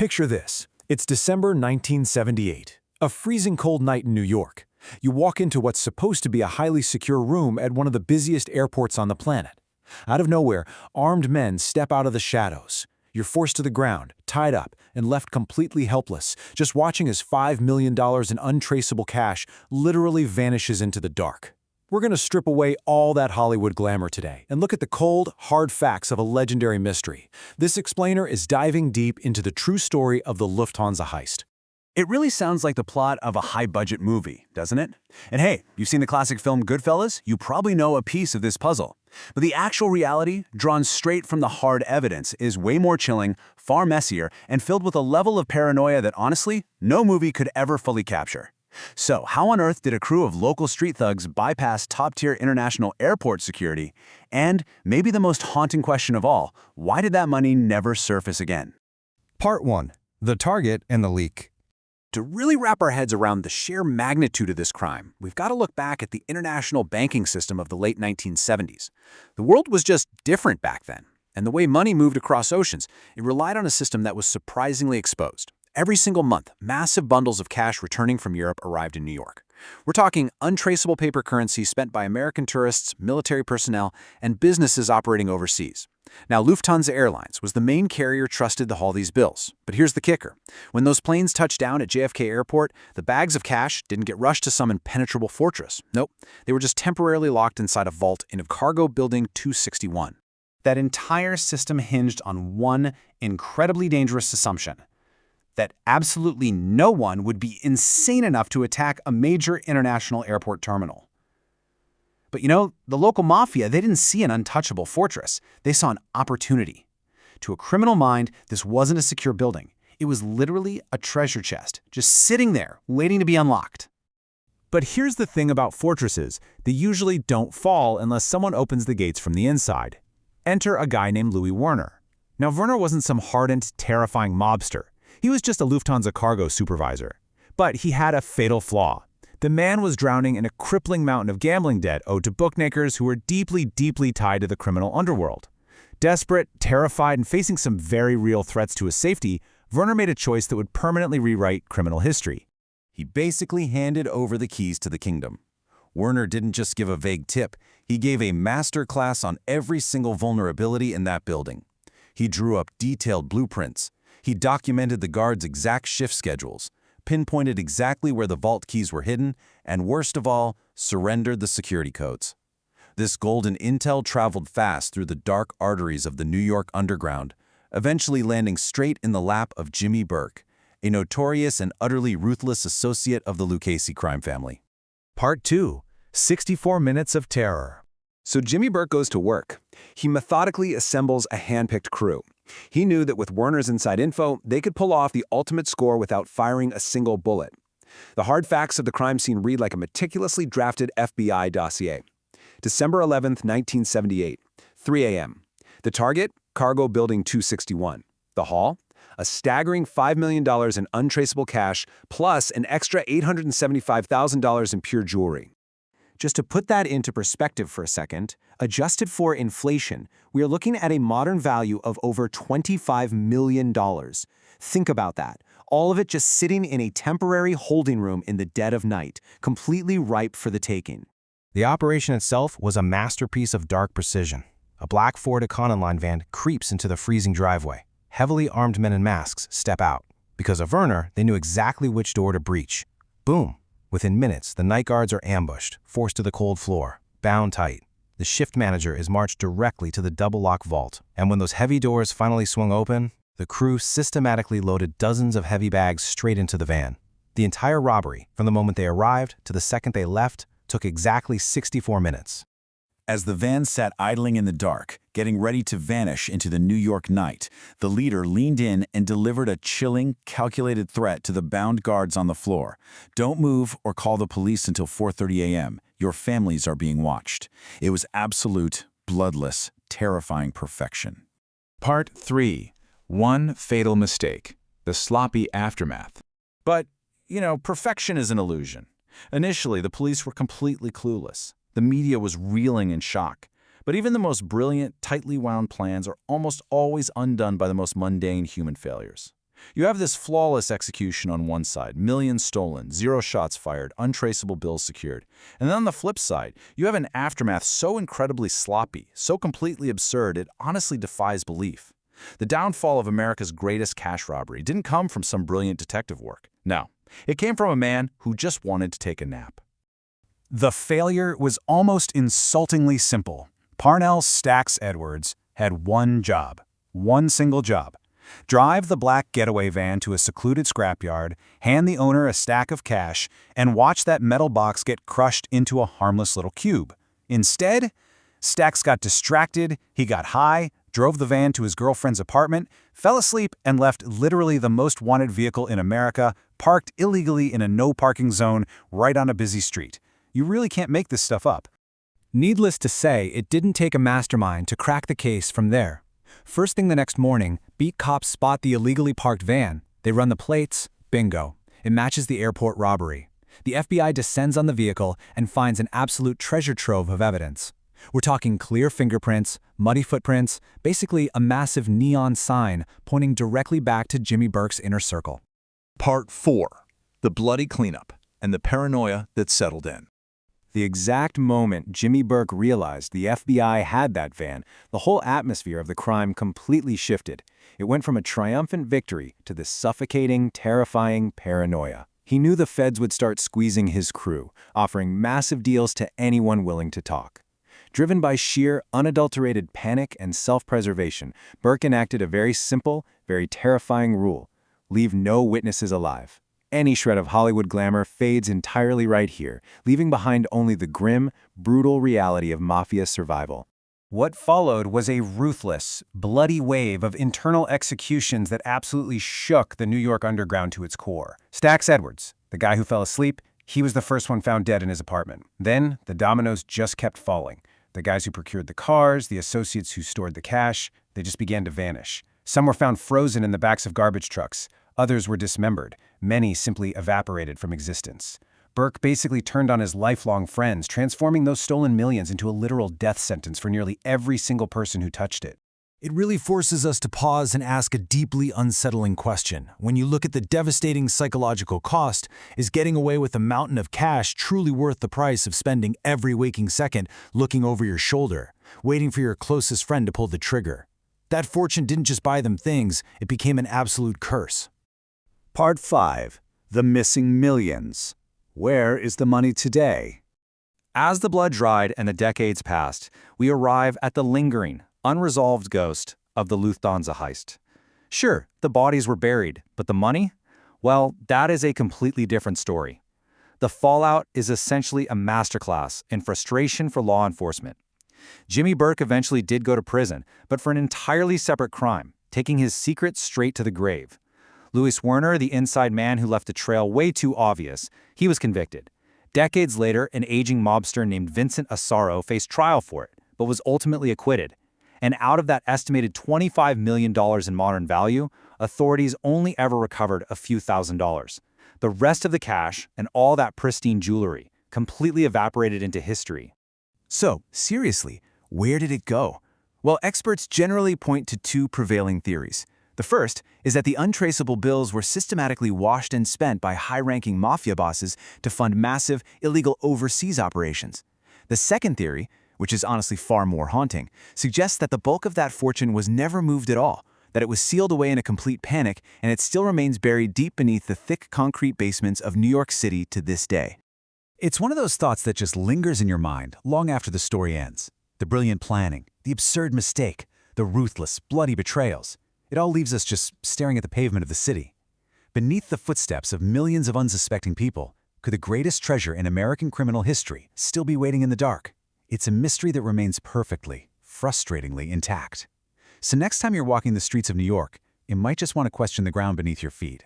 Picture this. It's December 1978, a freezing cold night in New York. You walk into what's supposed to be a highly secure room at one of the busiest airports on the planet. Out of nowhere, armed men step out of the shadows. You're forced to the ground, tied up, and left completely helpless, just watching as $5 million in untraceable cash literally vanishes into the dark. We're going to strip away all that Hollywood glamour today and look at the cold, hard facts of a legendary mystery. This explainer is diving deep into the true story of the Lufthansa Heist. It really sounds like the plot of a high-budget movie, doesn't it? And hey, you've seen the classic film Goodfellas? You probably know a piece of this puzzle. But the actual reality, drawn straight from the hard evidence, is way more chilling, far messier, and filled with a level of paranoia that honestly, no movie could ever fully capture. So, how on earth did a crew of local street thugs bypass top-tier international airport security? And, maybe the most haunting question of all, why did that money never surface again? Part 1. The target and the leak. To really wrap our heads around the sheer magnitude of this crime, we've got to look back at the international banking system of the late 1970s. The world was just different back then, and the way money moved across oceans, it relied on a system that was surprisingly exposed. Every single month, massive bundles of cash returning from Europe arrived in New York. We're talking untraceable paper currency spent by American tourists, military personnel, and businesses operating overseas. Now, Lufthansa Airlines was the main carrier trusted to haul these bills. But here's the kicker. When those planes touched down at JFK Airport, the bags of cash didn't get rushed to some impenetrable fortress. Nope, they were just temporarily locked inside a vault in a cargo building 261. That entire system hinged on one incredibly dangerous assumption: that absolutely no one would be insane enough to attack a major international airport terminal. But you know, the local mafia, they didn't see an untouchable fortress. They saw an opportunity. To a criminal mind, this wasn't a secure building. It was literally a treasure chest, just sitting there, waiting to be unlocked. But here's the thing about fortresses. They usually don't fall unless someone opens the gates from the inside. Enter a guy named Louis Werner. Now, Werner wasn't some hardened, terrifying mobster. He was just a Lufthansa cargo supervisor. But he had a fatal flaw. The man was drowning in a crippling mountain of gambling debt owed to bookmakers who were deeply, deeply tied to the criminal underworld. Desperate, terrified, and facing some very real threats to his safety, Werner made a choice that would permanently rewrite criminal history. He basically handed over the keys to the kingdom. Werner didn't just give a vague tip, he gave a master class on every single vulnerability in that building. He drew up detailed blueprints. He documented the guards' exact shift schedules, pinpointed exactly where the vault keys were hidden, and worst of all, surrendered the security codes. This golden intel traveled fast through the dark arteries of the New York underground, eventually landing straight in the lap of Jimmy Burke, a notorious and utterly ruthless associate of the Lucchese crime family. Part 2. 64 Minutes of Terror. So Jimmy Burke goes to work. He methodically assembles a hand-picked crew. He knew that with Werner's inside info, they could pull off the ultimate score without firing a single bullet. The hard facts of the crime scene read like a meticulously drafted FBI dossier. December 11th, 1978, 3 a.m. The target, Cargo Building 261. The haul, a staggering $5 million in untraceable cash, plus an extra $875,000 in pure jewelry. Just to put that into perspective for a second, adjusted for inflation, we are looking at a modern value of over $25 million. Think about that. All of it just sitting in a temporary holding room in the dead of night, completely ripe for the taking. The operation itself was a masterpiece of dark precision. A black Ford Econoline van creeps into the freezing driveway. Heavily armed men in masks step out. Because of Werner, they knew exactly which door to breach. Boom! Within minutes, the night guards are ambushed, forced to the cold floor, bound tight. The shift manager is marched directly to the double-lock vault, and when those heavy doors finally swung open, the crew systematically loaded dozens of heavy bags straight into the van. The entire robbery, from the moment they arrived to the second they left, took exactly 64 minutes. As the van sat idling in the dark, getting ready to vanish into the New York night, the leader leaned in and delivered a chilling, calculated threat to the bound guards on the floor. Don't move or call the police until 4:30 a.m. Your families are being watched. It was absolute, bloodless, terrifying perfection. Part 3. One fatal mistake. The sloppy aftermath. But, perfection is an illusion. Initially, the police were completely clueless. The media was reeling in shock. But even the most brilliant, tightly wound plans are almost always undone by the most mundane human failures. You have this flawless execution on one side, millions stolen, 0 shots fired, untraceable bills secured. And then on the flip side, you have an aftermath so incredibly sloppy, so completely absurd, it honestly defies belief. The downfall of America's greatest cash robbery didn't come from some brilliant detective work. No, it came from a man who just wanted to take a nap. The failure was almost insultingly simple. Parnell Stacks Edwards had one job, one single job. Drive the black getaway van to a secluded scrapyard, hand the owner a stack of cash, and watch that metal box get crushed into a harmless little cube. Instead, Stacks got distracted, he got high, drove the van to his girlfriend's apartment, fell asleep, and left literally the most wanted vehicle in America, parked illegally in a no-parking zone right on a busy street. You really can't make this stuff up. Needless to say, it didn't take a mastermind to crack the case from there. First thing the next morning, beat cops spot the illegally parked van. They run the plates. Bingo. It matches the airport robbery. The FBI descends on the vehicle and finds an absolute treasure trove of evidence. We're talking clear fingerprints, muddy footprints, basically a massive neon sign pointing directly back to Jimmy Burke's inner circle. Part 4. The bloody cleanup and the paranoia that settled in. The exact moment Jimmy Burke realized the FBI had that van, the whole atmosphere of the crime completely shifted. It went from a triumphant victory to this suffocating, terrifying paranoia. He knew the feds would start squeezing his crew, offering massive deals to anyone willing to talk. Driven by sheer, unadulterated panic and self-preservation, Burke enacted a very simple, very terrifying rule: leave no witnesses alive. Any shred of Hollywood glamour fades entirely right here, leaving behind only the grim, brutal reality of Mafia survival. What followed was a ruthless, bloody wave of internal executions that absolutely shook the New York underground to its core. Stacks Edwards, the guy who fell asleep, he was the first one found dead in his apartment. Then, the dominoes just kept falling. The guys who procured the cars, the associates who stored the cash, they just began to vanish. Some were found frozen in the backs of garbage trucks. Others were dismembered. Many simply evaporated from existence. Burke basically turned on his lifelong friends, transforming those stolen millions into a literal death sentence for nearly every single person who touched it. It really forces us to pause and ask a deeply unsettling question. When you look at the devastating psychological cost, is getting away with a mountain of cash truly worth the price of spending every waking second looking over your shoulder, waiting for your closest friend to pull the trigger? That fortune didn't just buy them things, it became an absolute curse. Part 5. The Missing Millions. Where is the money today? As the blood dried and the decades passed, we arrive at the lingering, unresolved ghost of the Lufthansa heist. Sure, the bodies were buried, but the money? Well, that is a completely different story. The fallout is essentially a masterclass in frustration for law enforcement. Jimmy Burke eventually did go to prison, but for an entirely separate crime, taking his secret straight to the grave. Louis Werner, the inside man who left a trail way too obvious, he was convicted. Decades later, an aging mobster named Vincent Asaro faced trial for it, but was ultimately acquitted. And out of that estimated $25 million in modern value, authorities only ever recovered a few $1,000s. The rest of the cash and all that pristine jewelry completely evaporated into history. So, seriously, where did it go? Well, experts generally point to two prevailing theories. The first is that the untraceable bills were systematically washed and spent by high-ranking mafia bosses to fund massive, illegal overseas operations. The second theory, which is honestly far more haunting, suggests that the bulk of that fortune was never moved at all, that it was sealed away in a complete panic, and it still remains buried deep beneath the thick concrete basements of New York City to this day. It's one of those thoughts that just lingers in your mind long after the story ends. The brilliant planning, the absurd mistake, the ruthless, bloody betrayals. It all leaves us just staring at the pavement of the city. Beneath the footsteps of millions of unsuspecting people, could the greatest treasure in American criminal history still be waiting in the dark? It's a mystery that remains perfectly, frustratingly intact. So next time you're walking the streets of New York, you might just want to question the ground beneath your feet.